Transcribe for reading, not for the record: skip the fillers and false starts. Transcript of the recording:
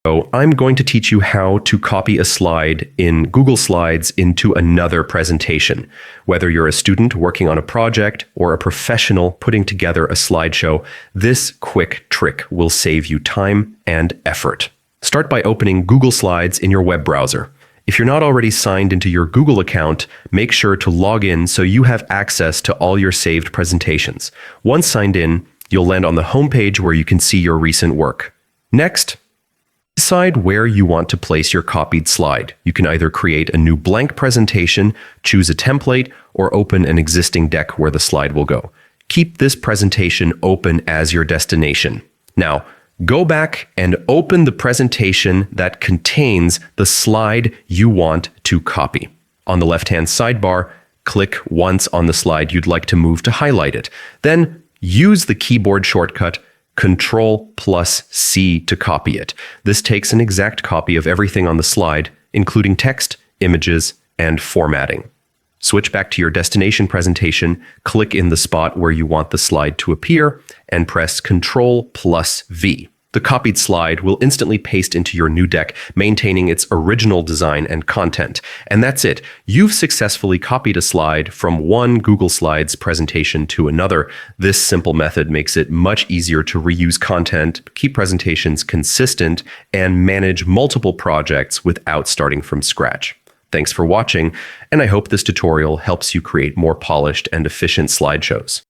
So I'm going to teach you how to copy a slide in Google Slides into another presentation. Whether you're a student working on a project or a professional putting together a slideshow, this quick trick will save you time and effort. Start by opening Google Slides in your web browser. If you're not already signed into your Google account, make sure to log in so you have access to all your saved presentations. Once signed in, you'll land on the homepage where you can see your recent work. Next, decide where you want to place your copied slide. You can either create a new blank presentation, choose a template, or open an existing deck where the slide will go. Keep this presentation open as your destination. Now, go back and open the presentation that contains the slide you want to copy. On the left-hand sidebar, click once on the slide you'd like to move to highlight it. Then use the keyboard shortcut Ctrl+C to copy it. This takes an exact copy of everything on the slide, including text, images, and formatting. Switch back to your destination presentation, click in the spot where you want the slide to appear, and press Ctrl+V. The copied slide will instantly paste into your new deck, maintaining its original design and content. And that's it. You've successfully copied a slide from one Google Slides presentation to another. This simple method makes it much easier to reuse content, keep presentations consistent, and manage multiple projects without starting from scratch. Thanks for watching, and I hope this tutorial helps you create more polished and efficient slideshows.